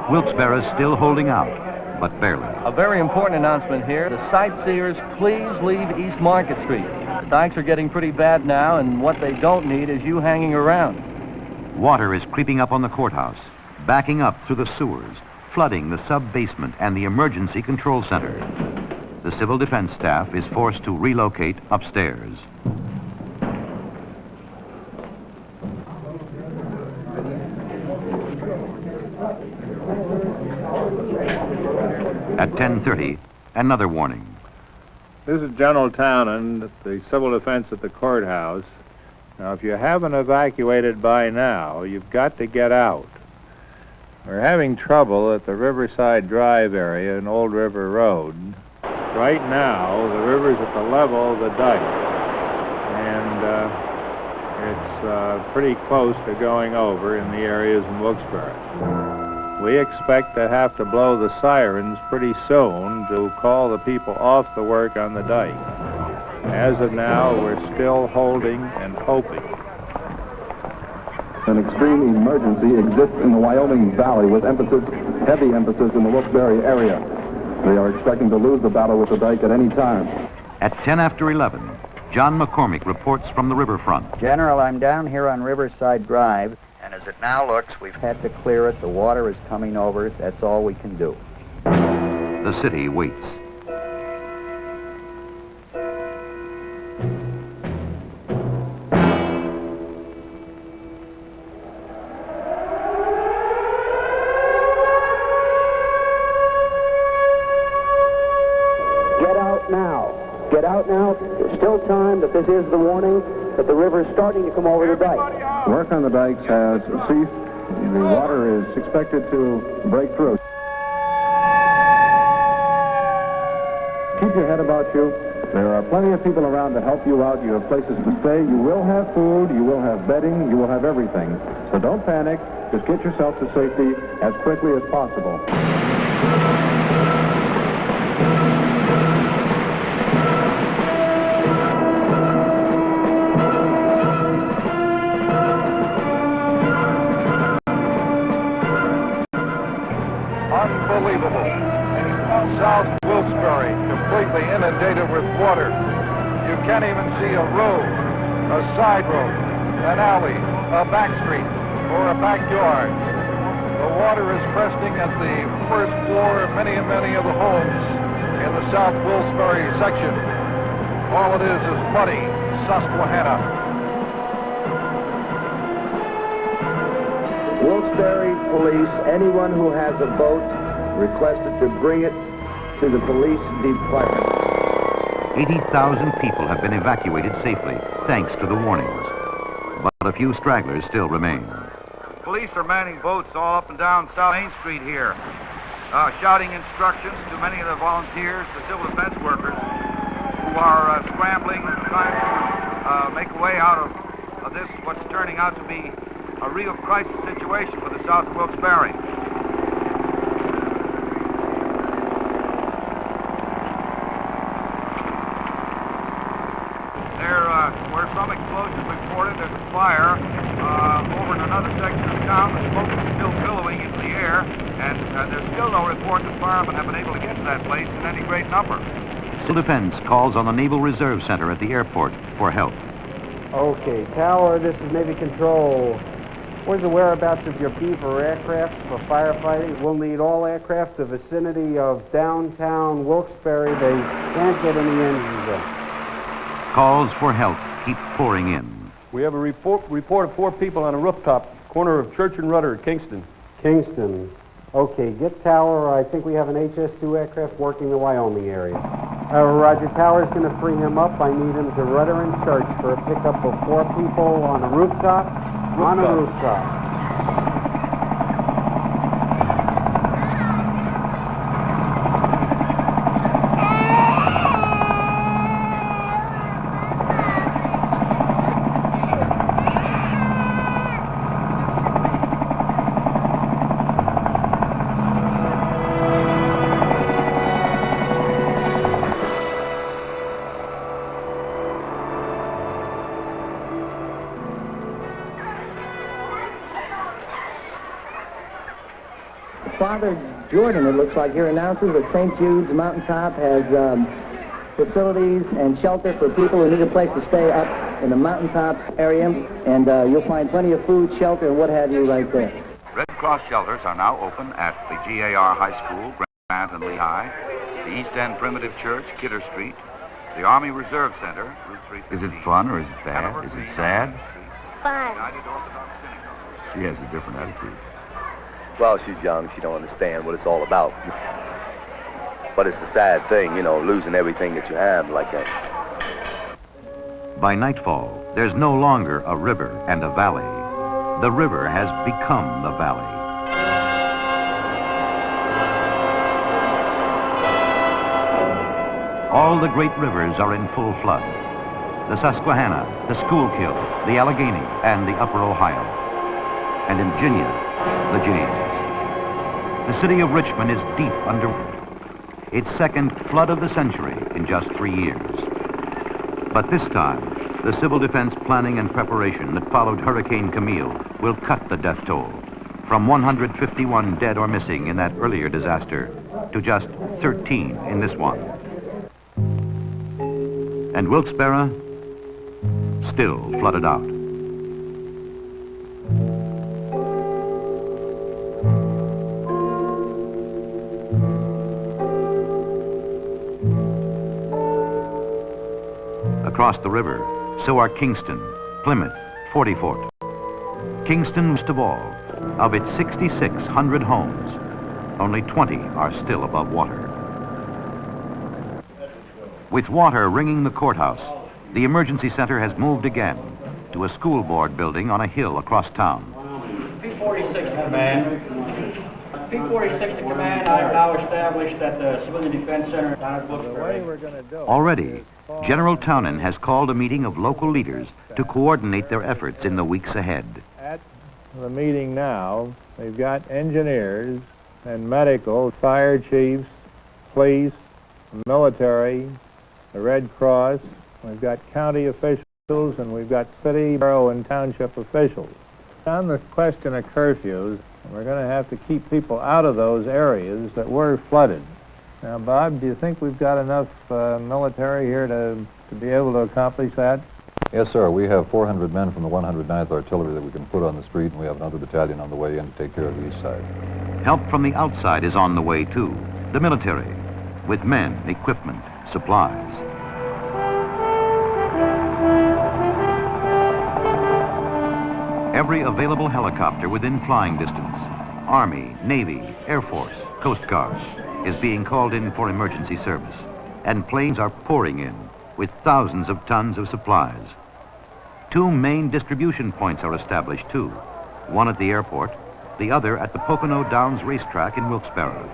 S16: Wilkes-Barre is still holding out, but barely.
S5: A very important announcement here. The sightseers, please leave East Market Street. The dikes are getting pretty bad now, and what they don't need is you hanging around.
S16: Water is creeping up on the courthouse, backing up through the sewers, flooding the sub-basement and the emergency control center. The civil defense staff is forced to relocate upstairs. At 10:30, another warning.
S19: This is General Townend, the civil defense at the courthouse. Now, if you haven't evacuated by now, you've got to get out. We're having trouble at the Riverside Drive area in Old River Road. Right now, the river's at the level of the dike, and it's pretty close to going over in the areas in Wilkes-Barre. We expect to have to blow the sirens pretty soon to call the people off the work on the dike. As of now, we're still holding and hoping.
S10: An extreme emergency exists in the Wyoming Valley with heavy emphasis in the Wilkes-Barre area. They are expecting to lose the battle with the dike at any time.
S16: At 10 after 11, John McCormick reports from the riverfront.
S11: General, I'm down here on Riverside Drive, and as it now looks, we've had to clear it. The water is coming over. That's all we can do.
S16: The city waits.
S22: Get out now. Get out now. There's still time, but this is the warning that the river is starting to come over the dike.
S10: Work on the dikes has ceased. The water is expected to break through. Keep your head about you. There are plenty of people around to help you out. You have places to stay. You will have food. You will have bedding. You will have everything. So don't panic. Just get yourself to safety as quickly as possible.
S23: Unbelievable. South Wilkes-Barre completely inundated with water. You can't even see a road, a side road, an alley, a back street, or a backyard. The water is cresting at the first floor of many of the homes in the South Wilkes-Barre section. All it is muddy Susquehanna.
S22: Wilkes-Barre Police, anyone who has a boat, requested to bring it to the police department.
S16: 80,000 people have been evacuated safely, thanks to the warnings. But a few stragglers still remain.
S23: Police are manning boats all up and down South Main Street here, shouting instructions to many of the volunteers, the civil defense workers, who are scrambling, trying to make a way out of this, what's turning out to be a real crisis situation for the South of Wilkes-Barre. There were some
S21: explosion reported. There's a fire over in another section of town. The smoke is still billowing into the air, and there's still no report that firemen have been able to get to that place in any great number.
S16: Civil Defense calls on the Naval Reserve Center at the airport for help.
S3: Okay, Tower, this is Navy Control. Where's the whereabouts of your Beaver aircraft for firefighting? We'll need all aircraft the vicinity of downtown Wilkes-Barre. They can't get any engines in.
S16: Calls for help keep pouring in.
S6: We have a report of 4 people on a rooftop, corner of Church and Rudder, Kingston.
S3: Kingston. Okay, get Tower. I think we have an HS-2 aircraft working the Wyoming area. Roger, Tower's going to free him up. I need him to Rudder and Church for a pickup of 4 people on a rooftop. On a rooftop.
S7: Father Jordan, it looks like here, announces that St. Jude's Mountaintop has facilities and shelter for people who need a place to stay up in the mountaintop area, and you'll find plenty of food, shelter, and what have you right there.
S16: Red Cross shelters are now open at the GAR High School, Grant and Lehigh, the East End Primitive Church, Kidder Street, the Army Reserve Center, Route 350.
S24: Is it fun or is it bad? Is it sad?
S2: Fun.
S24: She has a different attitude.
S25: Well, she's young. She don't understand what it's all about. But it's a sad thing, you know, losing everything that you have like that.
S16: By nightfall, there's no longer a river and a valley. The river has become the valley. All the great rivers are in full flood. The Susquehanna, the Schuylkill, the Allegheny, and the Upper Ohio. And in Virginia, the James. The city of Richmond is deep under its second flood of the century in just 3 years. But this time, the civil defense planning and preparation that followed Hurricane Camille will cut the death toll from 151 dead or missing in that earlier disaster to just 13 in this one. And Wilkes-Barre still flooded out. Across the river, so are Kingston, Plymouth, 40 Fort. Kingston, most of all, of its 6,600 homes, only 20 are still above water. With water ringing the courthouse, the emergency center has moved again to a school board building on a hill across town.
S26: P-46 to command. P-46 to command. I have now established at the Civilian Defense Center down at Wilkes-Barre.
S16: Already, General Townend has called a meeting of local leaders to coordinate their efforts in the weeks ahead.
S19: At the meeting now, we've got engineers and medical, fire chiefs, police, military, the Red Cross. We've got county officials, and we've got city, borough, and township officials. On the question of curfews, we're going to have to keep people out of those areas that were flooded. Now, Bob, do you think we've got enough military here to be able to accomplish that?
S27: Yes, sir. We have 400 men from the 109th Artillery that we can put on the street, and we have another battalion on the way in to take care of the east side.
S16: Help from the outside is on the way, too. The military, with men, equipment, supplies. Every available helicopter within flying distance, Army, Navy, Air Force, Coast Guard, is being called in for emergency service. And planes are pouring in with thousands of tons of supplies. 2 main distribution points are established, too. One at the airport, the other at the Pocono Downs racetrack in Wilkes-Barre.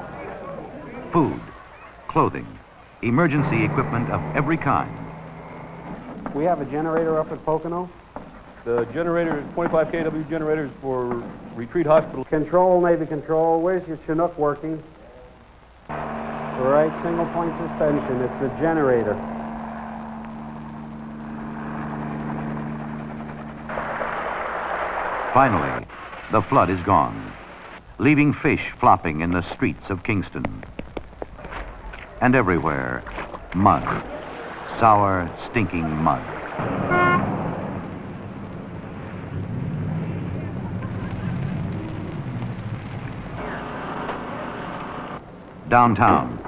S16: Food, clothing, emergency equipment of every kind.
S3: We have a generator up at Pocono.
S6: The generator, 25 kW generators for Retreat Hospital.
S3: Control, Navy Control, where's your Chinook working? Right, single point suspension. It's a generator.
S16: Finally, the flood is gone, leaving fish flopping in the streets of Kingston. And everywhere, mud. Sour, stinking mud. Downtown,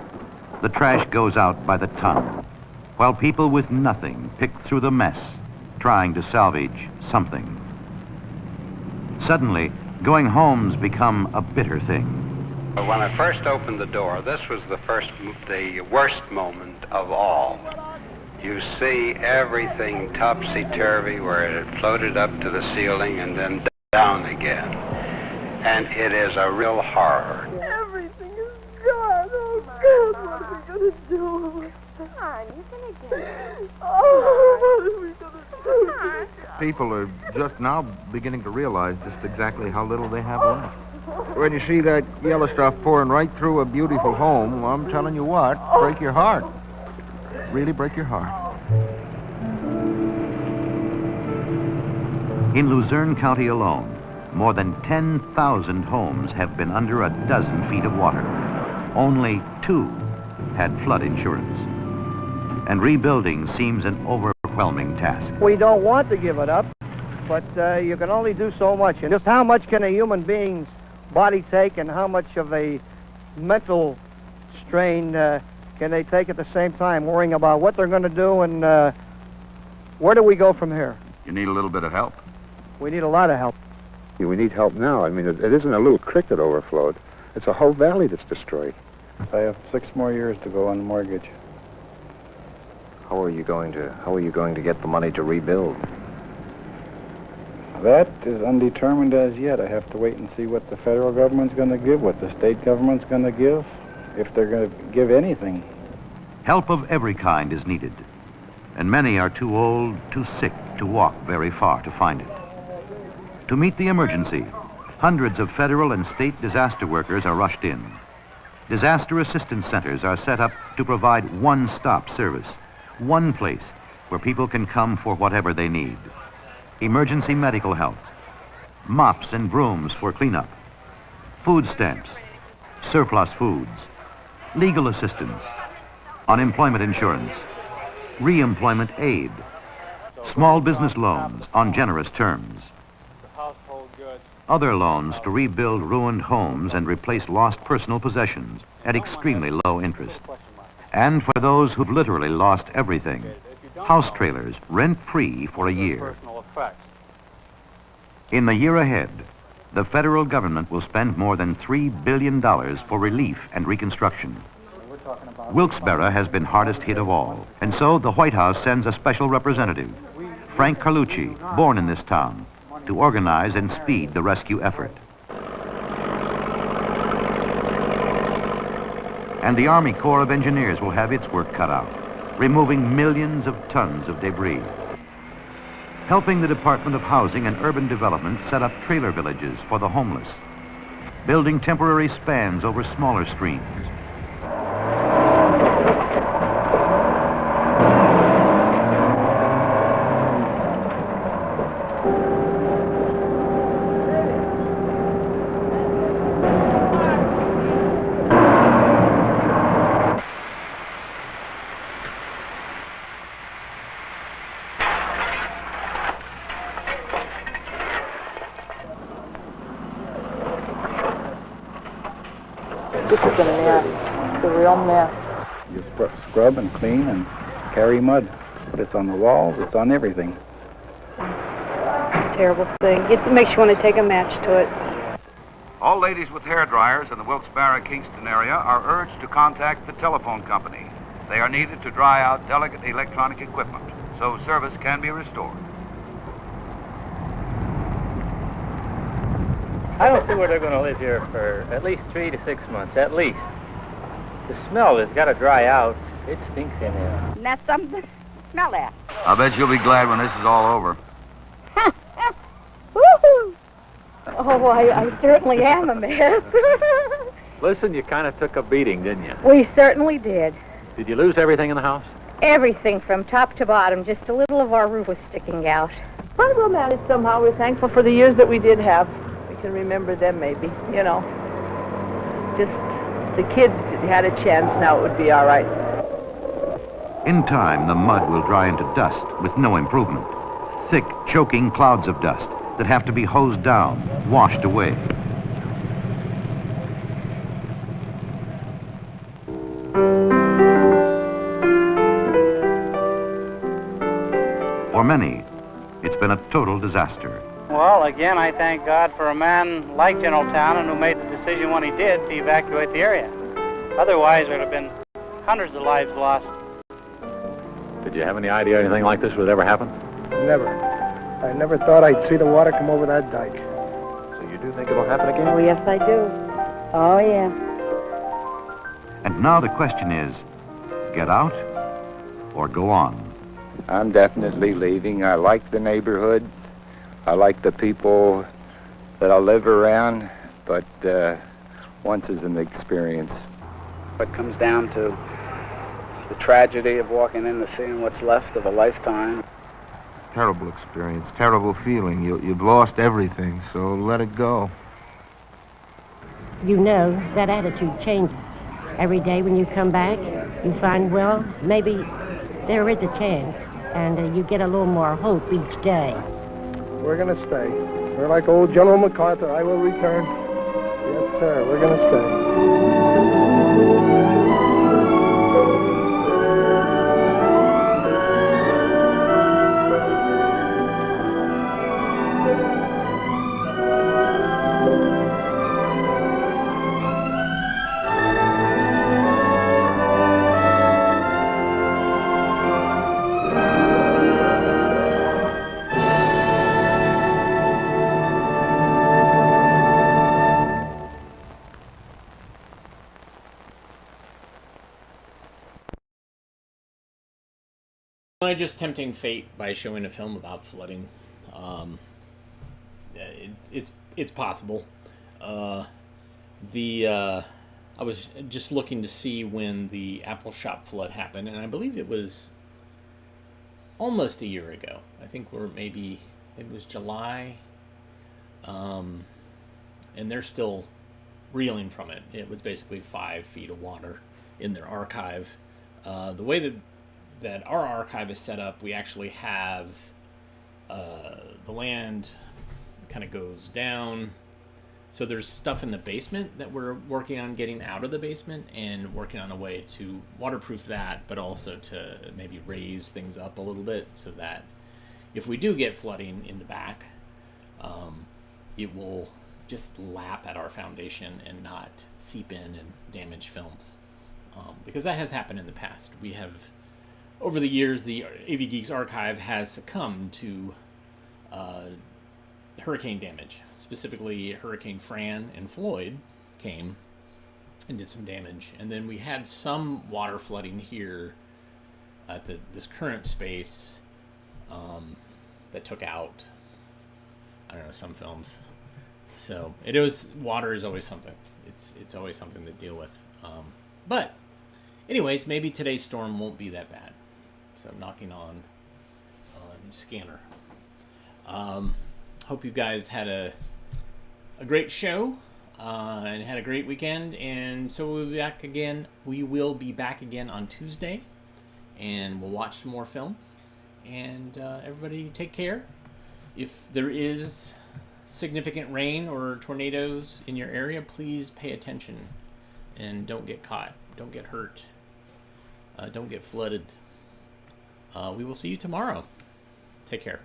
S16: the trash goes out by the ton, while people with nothing pick through the mess, trying to salvage something. Suddenly, going home's become a bitter thing.
S1: When I first opened the door, this was the worst moment of all. You see everything topsy-turvy where it had floated up to the ceiling and then down again. And it is a real horror.
S4: Everything is gone. Oh, God, what are we going to do? Hon, you're going to get it. Oh, what are we going to do?
S8: People are just now beginning to realize just exactly how little they have left. When you see that yellow stuff pouring right through a beautiful home, I'm telling you what, break your heart. Really break your heart.
S16: In Luzerne County alone, more than 10,000 homes have been under a dozen feet of water. Only 2 had flood insurance. And rebuilding seems an overwhelming task.
S12: We don't want to give it up, but you can only do so much. And just how much can a human being's body take, and how much of a mental strain can they take at the same time, worrying about what they're going to do and where do we go from here?
S24: You need a little bit of help.
S12: We need a lot of help.
S14: We need help now. I mean, it isn't a little creek that overflowed. It's a whole valley that's destroyed.
S15: I have 6 more years to go on the mortgage.
S20: How are you going to get the money to rebuild?
S15: That is undetermined as yet. I have to wait and see what the federal government's going to give, what the state government's going to give, if they're going to give anything.
S16: Help of every kind is needed, and many are too old, too sick to walk very far to find it. To meet the emergency, hundreds of federal and state disaster workers are rushed in. Disaster assistance centers are set up to provide one-stop service, one place where people can come for whatever they need. Emergency medical help, mops and brooms for cleanup, food stamps, surplus foods, legal assistance, unemployment insurance, re-employment aid, small business loans on generous terms, other loans to rebuild ruined homes and replace lost personal possessions at extremely low interest. And for those who've literally lost everything, house trailers rent-free for a year. In the year ahead, the federal government will spend more than $3 billion for relief and reconstruction. Wilkes-Barre has been hardest hit of all, and so the White House sends a special representative, Frank Carlucci, born in this town, to organize and speed the rescue effort. And the Army Corps of Engineers will have its work cut out, removing millions of tons of debris. Helping the Department of Housing and Urban Development set up trailer villages for the homeless, building temporary spans over smaller streams.
S4: This is a mess. It's a real mess.
S15: You scrub and clean and carry mud. But it's on the walls, it's on everything.
S4: Terrible thing. It makes you want to take a match to it.
S21: All ladies with hair dryers in the Wilkes-Barre, Kingston area are urged to contact the telephone company. They are needed to dry out delicate electronic equipment so service can be restored.
S28: I don't see where they're going to live here for at least 3 to 6 months, at least. The smell has got to dry out. It stinks in here.
S4: And that's something. Smell that.
S24: I bet you'll be glad when this is all over.
S4: Woo-hoo! Oh, I certainly am a mess.
S19: Listen, you kind of took a beating, didn't you?
S4: We certainly did.
S19: Did you lose everything in the house?
S4: Everything from top to bottom. Just a little of our roof was sticking out. But we'll manage somehow. We're thankful for the years that we did have. We can remember them maybe, you know. Just the kids had a chance, now it would be all right.
S16: In time, the mud will dry into dust with no improvement. Thick, choking clouds of dust that have to be hosed down, washed away. For many, it's been a total disaster.
S28: Well, again, I thank God for a man like General Townend who made the decision when he did to evacuate the area. Otherwise, there would have been hundreds of lives lost.
S20: Did you have any idea anything like this would ever happen?
S12: Never. I never thought I'd see the water come over that dike.
S20: So you do think it'll happen again?
S4: Oh, yes, I do. Oh, yeah.
S16: And now the question is, get out or go on?
S5: I'm definitely leaving. I like the neighborhood. I like the people that I live around, but once is an experience.
S9: It comes down to the tragedy of walking in and seeing what's left of a lifetime.
S8: Terrible experience, terrible feeling. You've lost everything, so let it go.
S10: You know, that attitude changes. Every day when you come back, you find, well, maybe there is a chance, and you get a little more hope each day.
S12: We're going to stay. We're like old General MacArthur. I will return. Yes, sir. We're going to stay.
S11: Just tempting fate by showing a film about flooding. It's possible. I was just looking to see when the Apple Shop flood happened, and I believe it was almost a year ago. I think maybe it was July, and they're still reeling from it. It was basically 5 feet of water in their archive. The way that our archive is set up, we actually have the land kind of goes down. So there's stuff in the basement that we're working on getting out of the basement and working on a way to waterproof that, but also to maybe raise things up a little bit so that if we do get flooding in the back, it will just lap at our foundation and not seep in and damage films. Because that has happened in the past. We have... Over the years, the AV Geeks archive has succumbed to hurricane damage. Specifically, Hurricane Fran and Floyd came and did some damage. And then we had some water flooding here at this current space that took out, I don't know, some films. So water is always something. It's always something to deal with. But anyways, maybe today's storm won't be that bad. So I'm knocking on scanner. Hope you guys had a great show and had a great weekend. And so we'll be back again. We will be back again on Tuesday, and we'll watch some more films. And everybody take care. If there is significant rain or tornadoes in your area, please pay attention and don't get caught. Don't get hurt. Don't get flooded. We will see you tomorrow. Take care.